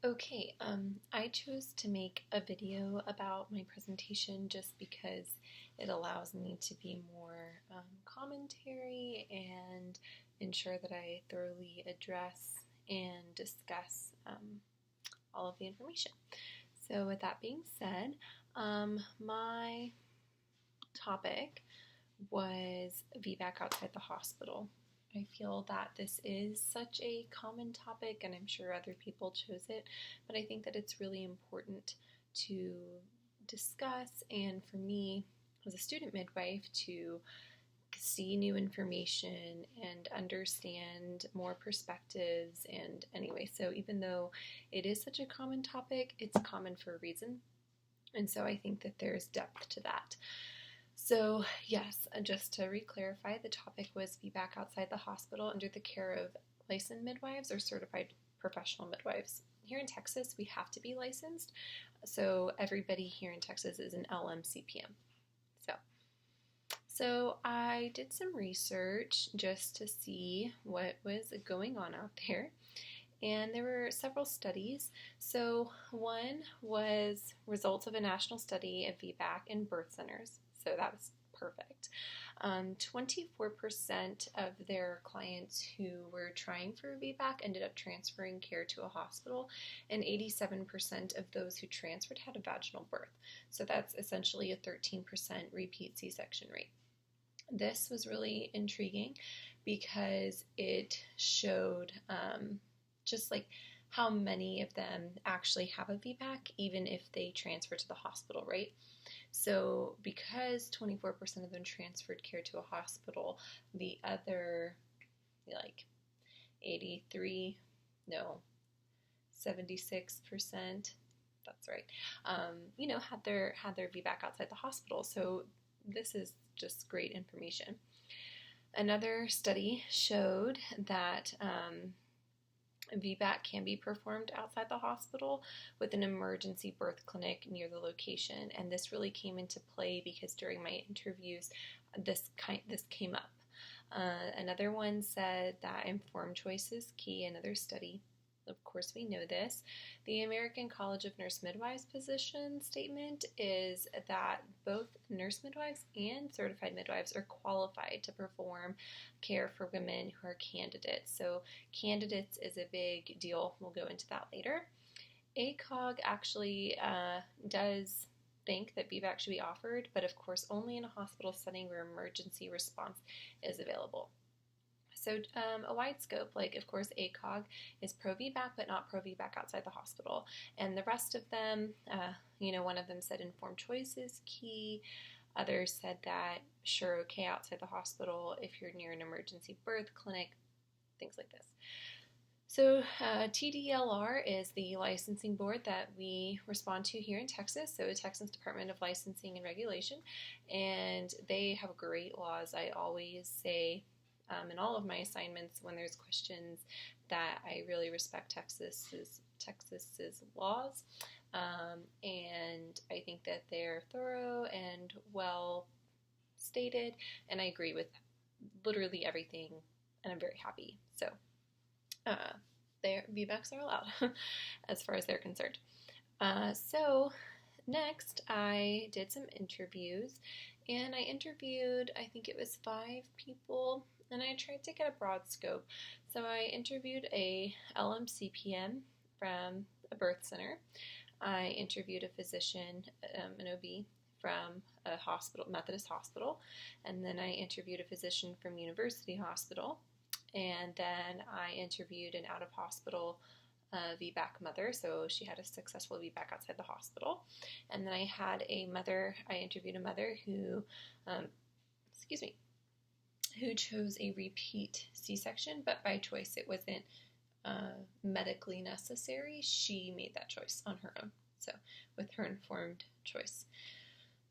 Okay, I chose to make a video about my presentation just because it allows me to be more commentary and ensure that I thoroughly address and discuss all of the information. So, with that being said, my topic was VBAC outside the hospital. I feel that this is such a common topic, and I'm sure other people chose it, but I think that it's really important to discuss, and for me, as a student midwife, to see new information and understand more perspectives. And anyway, so even though it is such a common topic, it's common for a reason. And so I think that there's depth to that. So, yes, just to re-clarify, the topic was VBAC outside the hospital under the care of licensed midwives or certified professional midwives. Here in Texas, we have to be licensed, so everybody here in Texas is an LMCPM. So I did some research just to see what was going on out there, and there were several studies. So one was results of a national study of VBAC in birth centers. So that was perfect. 24% of their clients who were trying for VBAC ended up transferring care to a hospital, and 87% of those who transferred had a vaginal birth. So that's essentially a 13% repeat C-section rate. This was really intriguing because it showed just like how many of them actually have a VBAC, even if they transfer to the hospital, right? So because 24% of them transferred care to a hospital, the other like 83, no, 76%, that's right, had their VBAC outside the hospital. So this is just great information. Another study showed that VBAC can be performed outside the hospital with an emergency birth clinic near the location, and this really came into play because during my interviews, this came up. Another one said that informed choice is key. Another study, of course, we know this. The American College of Nurse Midwives position statement is that both nurse midwives and certified midwives are qualified to perform care for women who are candidates. So candidates is a big deal. We'll go into that later. ACOG actually does think that VBAC should be offered, but of course only in a hospital setting where emergency response is available. So a wide scope, like of course ACOG is pro-VBAC, but not pro-VBAC outside the hospital. And the rest of them, one of them said informed choice is key. Others said that sure, okay, outside the hospital if you're near an emergency birth clinic, things like this. So TDLR is the licensing board that we respond to here in Texas, so the Texas Department of Licensing and Regulation, and they have great laws. I always say in all of my assignments when there's questions that I really respect Texas's laws, and I think that they're thorough and well stated, and I agree with literally everything, and I'm very happy. So their VBACs are allowed as far as they're concerned. So next, I did some interviews, and I interviewed, I think it was 5 people, and I tried to get a broad scope. So I interviewed a LMCPM from a birth center. I interviewed a physician, an OB, from a hospital, Methodist hospital, and then I interviewed a physician from University Hospital, and then I interviewed an out-of-hospital VBAC mother, so she had a successful VBAC outside the hospital. And then I interviewed a mother who, who chose a repeat C-section, but by choice. It wasn't medically necessary. She made that choice on her own, so with her informed choice.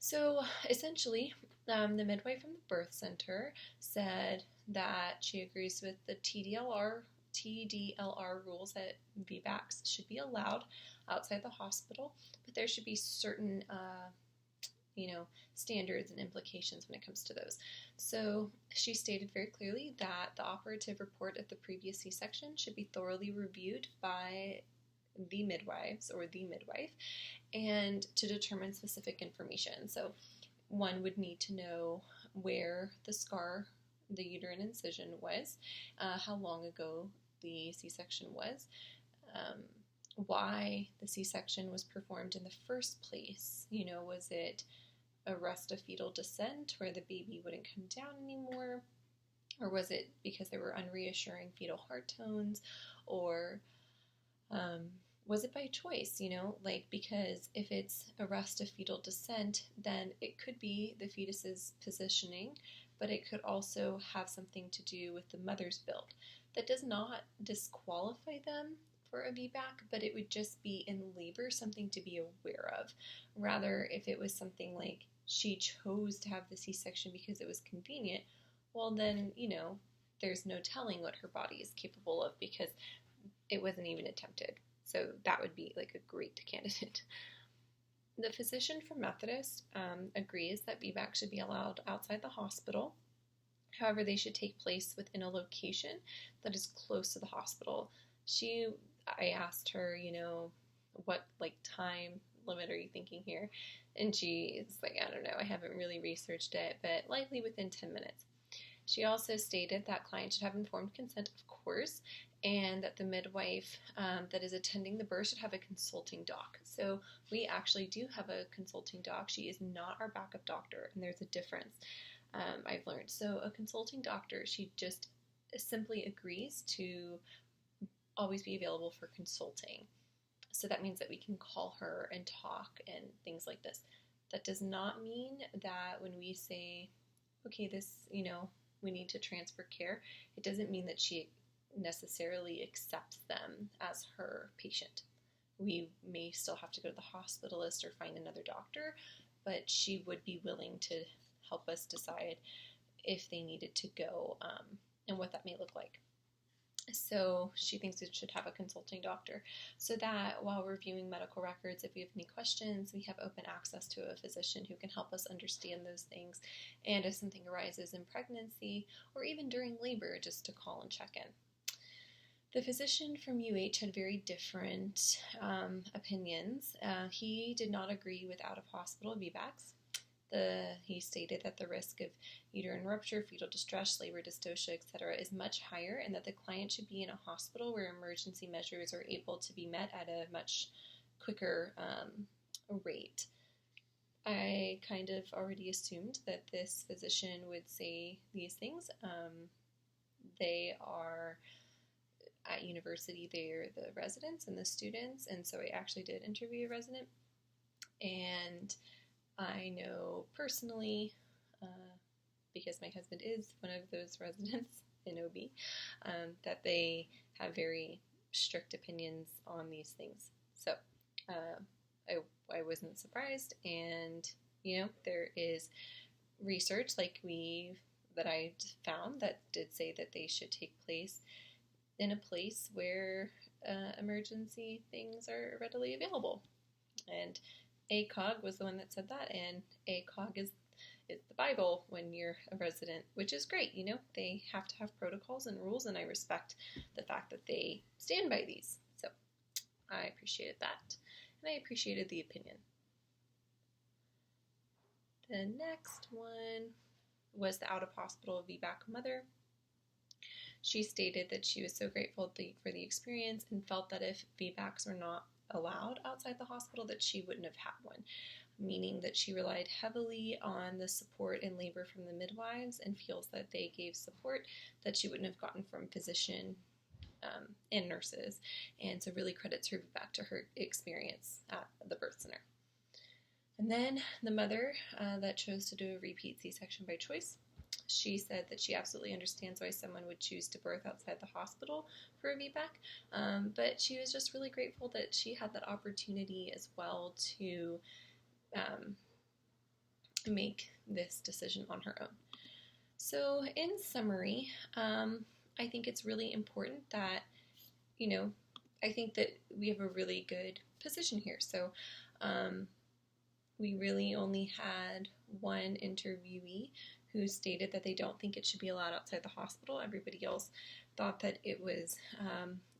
So essentially, the midwife from the birth center said that she agrees with the TDLR rules that VBACs should be allowed outside the hospital, but there should be certain standards and implications when it comes to those. So she stated very clearly that the operative report of the previous C-section should be thoroughly reviewed by the midwives or the midwife and to determine specific information. So one would need to know where the scar, the uterine incision was, how long ago the C-section was, why the C-section was performed in the first place. Was it arrest of fetal descent where the baby wouldn't come down anymore? Or was it because there were unreassuring fetal heart tones? Or was it by choice, because if it's arrest of fetal descent, then it could be the fetus's positioning, but it could also have something to do with the mother's build. That does not disqualify them for a VBAC, but it would just be in labor something to be aware of. Rather, if it was something like she chose to have the C-section because it was convenient, well then, there's no telling what her body is capable of because it wasn't even attempted. So that would be like a great candidate. The physician from Methodist agrees that VBAC should be allowed outside the hospital. However, they should take place within a location that is close to the hospital. I asked her, what time limit are you thinking here? And she's like, I don't know, I haven't really researched it, but likely within 10 minutes. She also stated that clients should have informed consent, of course, and that the midwife that is attending the birth should have a consulting doc. So we actually do have a consulting doc. She is not our backup doctor, and there's a difference I've learned. So a consulting doctor, she just simply agrees to always be available for consulting. So that means that we can call her and talk and things like this. That does not mean that when we say, okay, this, we need to transfer care, it doesn't mean that she necessarily accepts them as her patient. We may still have to go to the hospitalist or find another doctor, but she would be willing to help us decide if they needed to go and what that may look like. So she thinks it should have a consulting doctor so that while reviewing medical records, if we have any questions, we have open access to a physician who can help us understand those things. And if something arises in pregnancy or even during labor, just to call and check in. The physician from UH had very different opinions. He did not agree with out-of-hospital VBACs. He stated that the risk of uterine rupture, fetal distress, labor dystocia, etc. is much higher and that the client should be in a hospital where emergency measures are able to be met at a much quicker rate. I kind of already assumed that this physician would say these things. They are at university, they're the residents and the students, and so I actually did interview a resident, and I know personally, because my husband is one of those residents in OB, that they have very strict opinions on these things. So I wasn't surprised, and there is research that I found that did say that they should take place in a place where emergency things are readily available. And ACOG was the one that said that, and ACOG is the Bible when you're a resident, which is great. They have to have protocols and rules, and I respect the fact that they stand by these. So I appreciated that, and I appreciated the opinion. The next one was the out-of-hospital VBAC mother. She stated that she was so grateful for the experience and felt that if VBACs were not allowed outside the hospital, that she wouldn't have had one, meaning that she relied heavily on the support in labor from the midwives and feels that they gave support that she wouldn't have gotten from physician and nurses, and so really credits her back to her experience at the birth center. And then the mother that chose to do a repeat C-section by choice, she said that she absolutely understands why someone would choose to birth outside the hospital for a VBAC, but she was just really grateful that she had that opportunity as well to make this decision on her own. So in summary, I think it's really important that, I think that we have a really good position here. So we really only had one interviewee who stated that they don't think it should be allowed outside the hospital. Everybody else thought that it was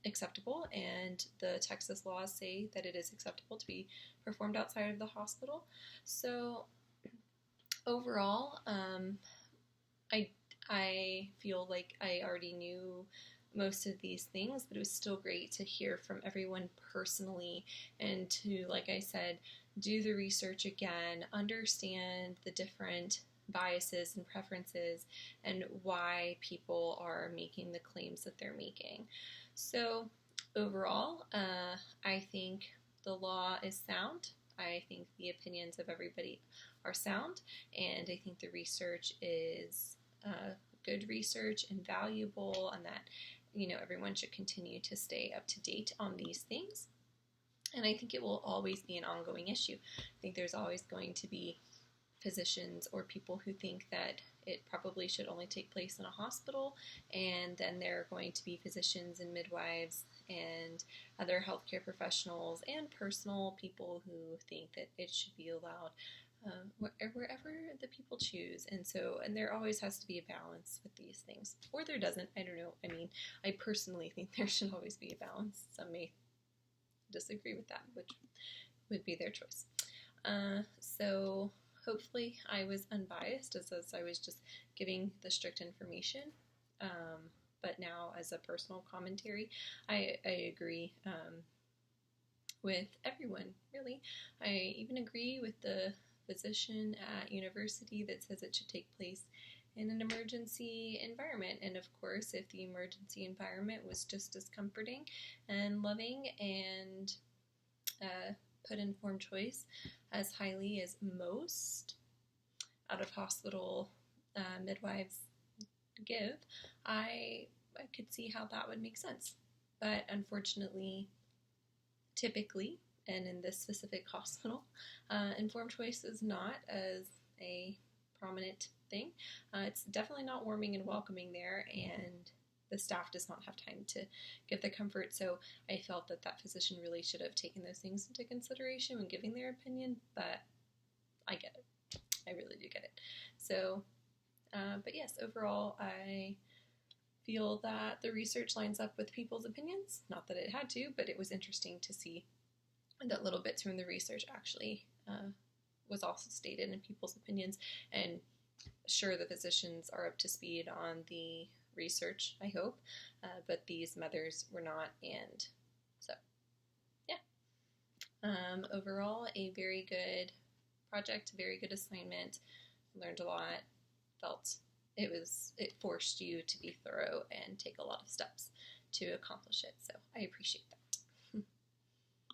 acceptable, and the Texas laws say that it is acceptable to be performed outside of the hospital. So overall, I I feel like I already knew most of these things, but it was still great to hear from everyone personally and to, like I said, do the research again, understand the different biases and preferences and why people are making the claims that they're making. So overall, I think the law is sound. I think the opinions of everybody are sound, and I think the research is good research and valuable, and that everyone should continue to stay up to date on these things. And I think it will always be an ongoing issue. I think there's always going to be physicians or people who think that it probably should only take place in a hospital, and then there are going to be physicians and midwives and other healthcare professionals and personal people who think that it should be allowed wherever the people choose. And there always has to be a balance with these things. Or there doesn't. I don't know. I mean, I personally think there should always be a balance. Some may disagree with that, which would be their choice. So hopefully I was unbiased as I was just giving the strict information. But now as a personal commentary, I agree with everyone, really. I even agree with the physician at university that says it should take place in an emergency environment. And of course, if the emergency environment was just as comforting and loving and put informed choice as highly as most out-of-hospital midwives give, I could see how that would make sense. But unfortunately, typically, and in this specific hospital, informed choice is not as a prominent thing. It's definitely not warming and welcoming there, and the staff does not have time to give the comfort. So I felt that that physician really should have taken those things into consideration when giving their opinion, but I get it. I really do get it. So, but yes, overall, I feel that the research lines up with people's opinions. Not that it had to, but it was interesting to see that little bits from the research actually was also stated in people's opinions. And sure, the physicians are up to speed on the research, I hope, but these mothers were not, and so, yeah. Overall, a very good project, very good assignment, learned a lot, felt it forced you to be thorough and take a lot of steps to accomplish it, so I appreciate that.